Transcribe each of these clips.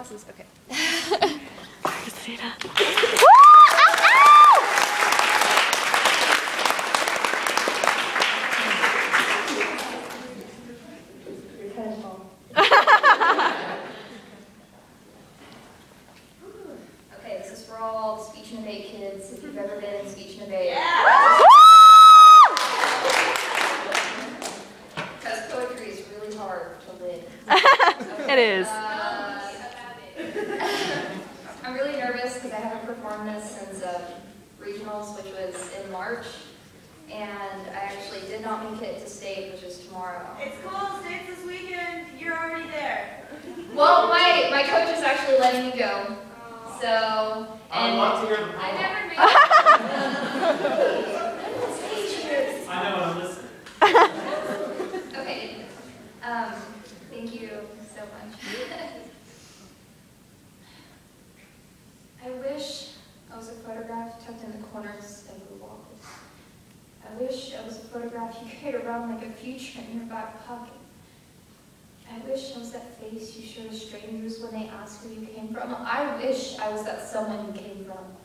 glasses. Okay. Kristina. Okay, this is for all the speech and debate kids, if you've ever been in speech and debate. Because poetry is really hard to live. It is. I'm really nervous because I haven't performed this since regionals, which was in March. And I actually did not make it to state, which is tomorrow. It's cool, state's this weekend, you're already there. Well, my coach is actually letting me go. So, and I want to hear the poem. I never made it. I know, I'm listening. Okay. Thank you so much. I wish I was a photograph tucked in the corners of the walls. I wish I was a photograph you carried around like a future in your back pocket. I wish I was that face you show to strangers when they ask where you came from. I wish I was that someone you came from.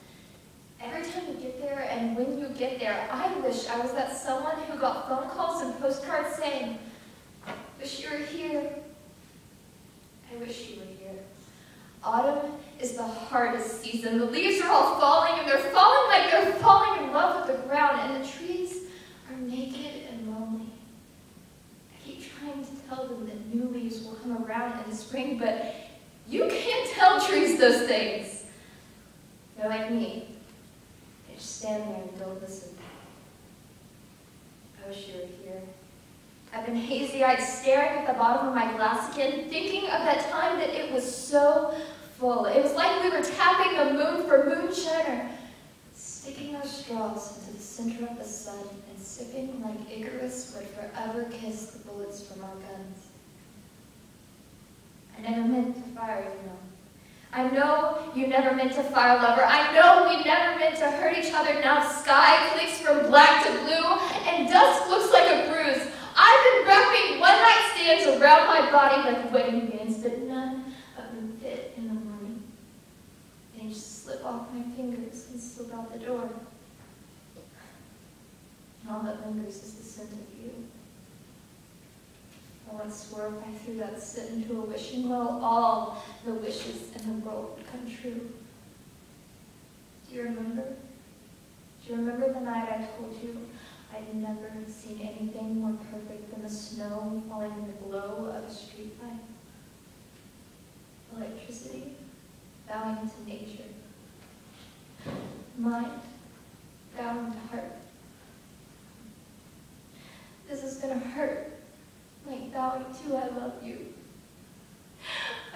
Every time you get there and when you get there, I wish I was that someone who got phone calls and postcards saying, "Wish you were here." I wish you were here. Autumn is the hardest season. The leaves are all falling, and they're falling like they're falling in love with the ground, and the trees are naked and lonely. I keep trying to tell them that new leaves will come around in the spring, but you can't tell trees those things. They're like me. They just stand there and don't listen. I wish you were here. I've been hazy-eyed, staring at the bottom of my glass again, thinking of that time that it was so full. It was like we were tapping the moon for moonshiner, sticking our straws into the center of the sun and sipping like Icarus would forever kiss the bullets from our guns. I never meant to fire, you know. I know you never meant to fire, lover. I know we never meant to hurt each other. Now the sky clicks from black to blue, and dusk looks like a bruise. I've been wrapping one-night stands around my body like wedding bands, but none of them fit in the morning. They just slip off my fingers and slip out the door. And all that lingers is the scent of you. I once swore if I threw that scent into a wishing well, all the wishes in the world would come true. Do you remember? Do you remember the night I told you I'd never seen anything more perfect than the snow falling in the glow of a street light? Electricity bowing to nature. Mind bowing to heart. This is gonna hurt. Like bowing to I love you.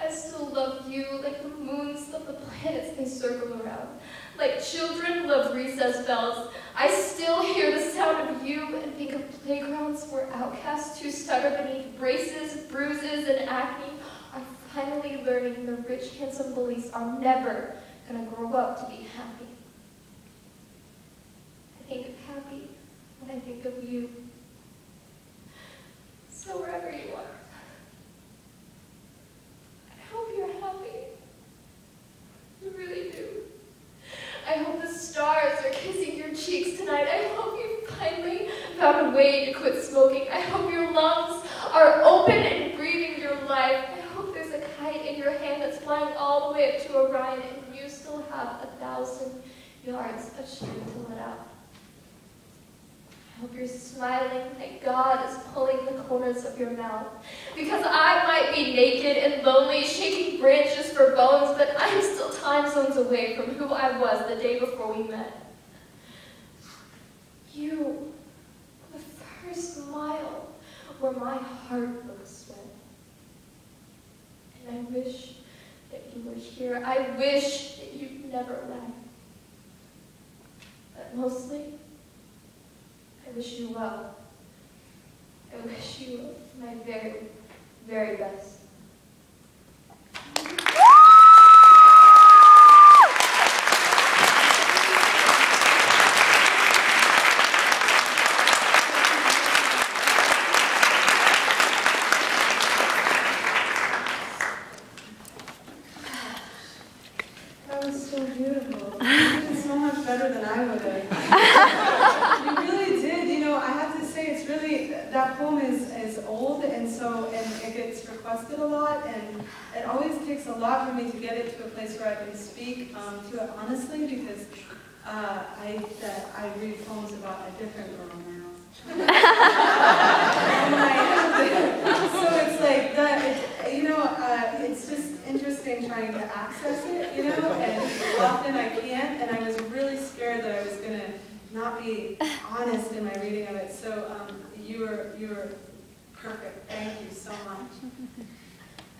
I still love you like the moons love the planets they circle around. Like children love recess bells. I still hear the sound of you and think of playgrounds where outcasts who stutter beneath braces, bruises, and acne are finally learning the rich, handsome bullies are never gonna grow up to be happy. I think of happy when I think of you. So wherever you are, I hope you're happy. I really do. I hope the stars are kissing your cheeks tonight. I hope you finally found a way to quit smoking. I hope your lungs are open and breathing your life. I hope there's a kite in your hand that's flying all the way up to Orion and you still have 1,000 yards of string to let out. I hope you're smiling like God is pulling the corners of your mouth. Because I might be naked and lonely, shaking branches for bones, but I'm still time zones away from who I was the day before we met. You, the first mile where my heart looks sweat. And I wish that you were here. I wish that you'd never left. But mostly, I wish you well. I wish you my very, very best. better than I would have. You really did. You know, I have to say, it's really, that poem is old, and it gets requested a lot, and it always takes a lot for me to get it to a place where I can speak to it honestly, because I read poems about a different girl now. So it's like that, it's just interesting trying to access it, and often I can't, and I was really scared that I was going to not be honest in my reading of it. So you were perfect. Thank you so much.